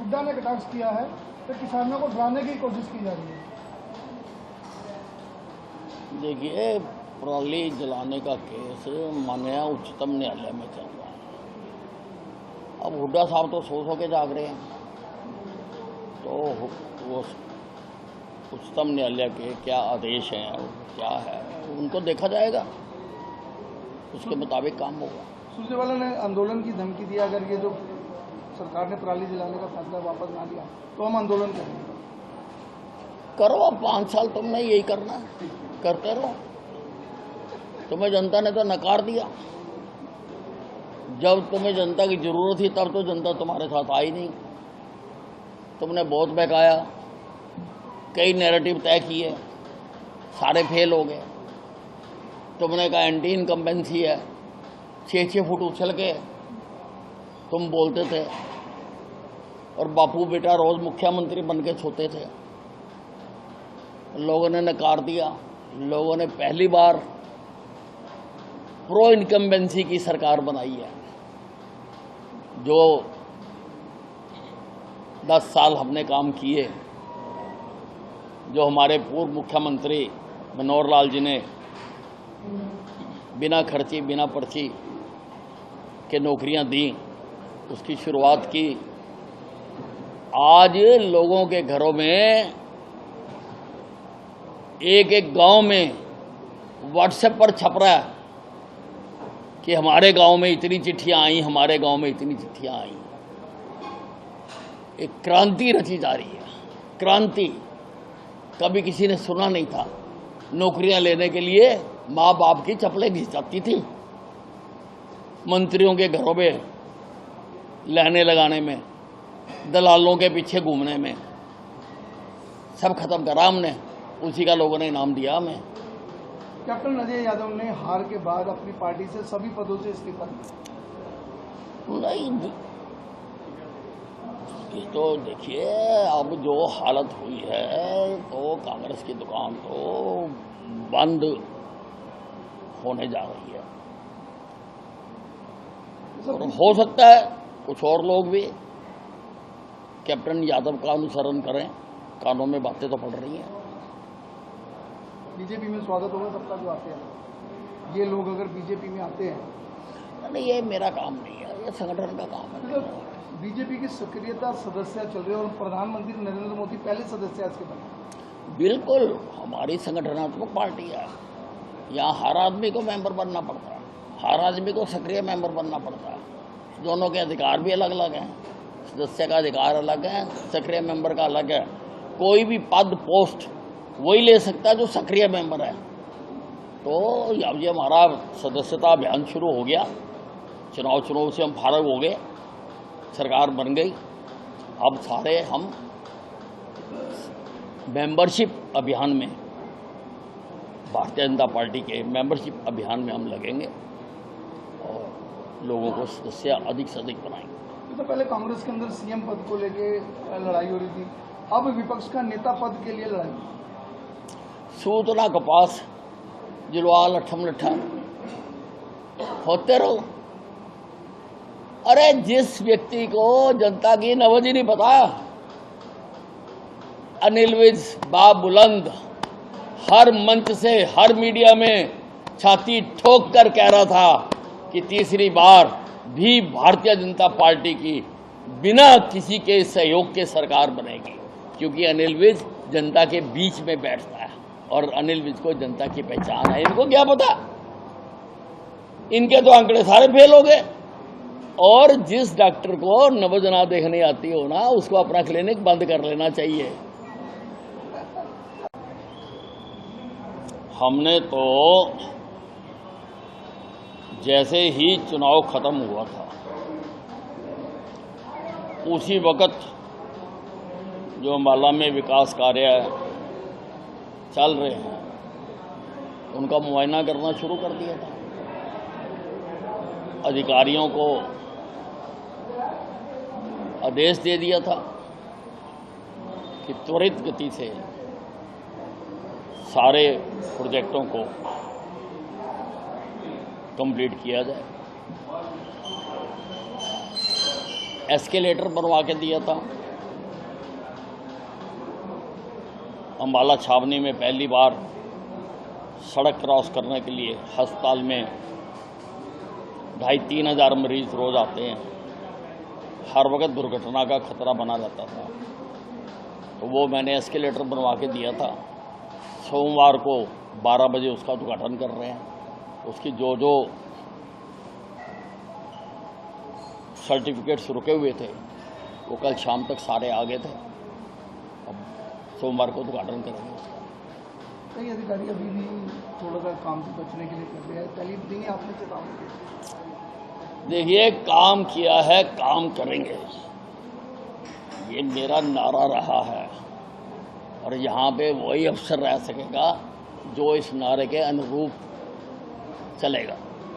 हुड्डा ने कटाक्ष किया है तो किसानों को डराने की कोशिश की जा रही है। देखिए, पराली जलाने का केस माननीय उच्चतम न्यायालय में चल रहा है। अब हुड्डा साहब तो सो के जाग रहे हैं, तो वो उच्चतम न्यायालय के क्या आदेश हैं, क्या है, उनको देखा जाएगा, उसके मुताबिक काम होगा। सुरजेवाला ने आंदोलन की धमकी दिया, अगर ये जो सरकार ने पराली जलाने का फैसला वापस ना लिया तो हम आंदोलन करेंगे। करो, अब 5 साल तुमने यही करना है, करते रहो। तुम्हें जनता ने तो नकार दिया। जब तुम्हें जनता की जरूरत थी तब तो जनता तुम्हारे साथ आई नहीं। तुमने बहुत बहकाया, कई नैरेटिव तय किए, सारे फेल हो गए। तुमने कहा एंटी इनकम्बेंसी है, 6-6 फुट उछल के तुम बोलते थे, और बापू बेटा रोज मुख्यमंत्री बन के सोते थे। लोगों ने नकार दिया। लोगों ने पहली बार प्रो इनकम्बेंसी की सरकार बनाई है। जो 10 साल हमने काम किए, जो हमारे पूर्व मुख्यमंत्री मनोहर लाल जी ने बिना खर्ची बिना पर्ची के नौकरियां दी, उसकी शुरुआत की। आज लोगों के घरों में, एक एक गांव में व्हाट्सएप पर छप रहा है कि हमारे गांव में इतनी चिट्ठियां आई, हमारे गांव में इतनी चिट्ठियां आई। एक क्रांति रची जा रही है, क्रांति। कभी किसी ने सुना नहीं था। नौकरियां लेने के लिए माँ बाप की चप्पलें घिस जाती थी, मंत्रियों के घरों में लाइनें लगाने में, दलालों के पीछे घूमने में। सब खत्म करा हमने, उसी का लोगों ने इनाम दिया हमें। कैप्टन अजय यादव ने हार के बाद अपनी पार्टी से सभी पदों से इस्तीफा दिया। नहीं, ये तो देखिए, अब जो हालत हुई है तो कांग्रेस की दुकान तो बंद होने जा रही है। और हो सकता है कुछ और लोग भी कैप्टन यादव का अनुसरण करें। कानों में बातें तो पड़ रही हैं। बीजेपी में स्वागत होगा सबका जो आते हैं। ये लोग अगर बीजेपी में आते हैं, नहीं, ये मेरा काम नहीं है, ये संगठन का काम है। बीजेपी की सक्रियता सदस्य चल रही है और प्रधानमंत्री नरेंद्र मोदी पहले सदस्य है इसके बने। बिल्कुल, हमारी संगठनात्मक पार्टी है। यहाँ हर आदमी को मेंबर बनना पड़ता है, हर आदमी को सक्रिय मेंबर बनना पड़ता है। दोनों के अधिकार भी अलग अलग हैं। सदस्य का अधिकार अलग है, सक्रिय मेंबर का अलग है। कोई भी पद पोस्ट वही ले सकता है जो सक्रिय मेंबर है। तो अब ये हमारा सदस्यता अभियान शुरू हो गया। चुनाव से हम फारग हो गए, सरकार बन गई। अब सारे हम मेंबरशिप अभियान में, भारतीय जनता पार्टी के मेंबरशिप अभियान में हम लगेंगे और लोगों को सदस्य अधिक से अधिक बनाएंगे। तो पहले कांग्रेस के अंदर सीएम पद को लेके लड़ाई हो रही थी, अब विपक्ष का नेता पद के लिए लड़ाई। सूतना कपास जिलवा लट्ठम लट्ठा होते रहो। अरे जिस व्यक्ति को जनता की नबज ही नहीं पता, अनिल विज बाबुलंद हर मंच से, हर मीडिया में छाती ठोक कर कह रहा था कि तीसरी बार भी भारतीय जनता पार्टी की बिना किसी के सहयोग के सरकार बनेगी, क्योंकि अनिल विज जनता के बीच में बैठता है और अनिल विज को जनता की पहचान है। इनको क्या पता, इनके तो आंकड़े सारे फेल हो गए। और जिस डॉक्टर को नबज ना देखने आती हो ना, उसको अपना क्लिनिक बंद कर लेना चाहिए। हमने तो जैसे ही चुनाव खत्म हुआ था, उसी वक्त जो अंबाला में विकास कार्य चल रहे हैं उनका मुआयना करना शुरू कर दिया था। अधिकारियों को आदेश दे दिया था कि त्वरित गति से सारे प्रोजेक्टों को कंप्लीट किया जाए। एस्केलेटर बनवा के दिया था, अम्बाला छावनी में पहली बार सड़क क्रॉस करने के लिए अस्पताल में 2,500-3 हज़ार मरीज रोज़ आते हैं। हर वक्त दुर्घटना का खतरा बना रहता था, तो वो मैंने एस्केलेटर बनवा के दिया था। सोमवार को 12 बजे उसका उद्घाटन कर रहे हैं। उसकी जो सर्टिफिकेट्स रुके हुए थे वो कल शाम तक सारे आ गए थे। अब सोमवार को उद्घाटन करेंगे उसका। कई अधिकारी अभी भी थोड़ा सा काम से बचने के लिए कर रहे हैं, पहले दिन ही आपने चेतावनी दी। देखिए, काम किया है, काम करेंगे, ये मेरा नारा रहा है और यहाँ पे वही अफसर रह सकेगा जो इस नारे के अनुरूप चलेगा।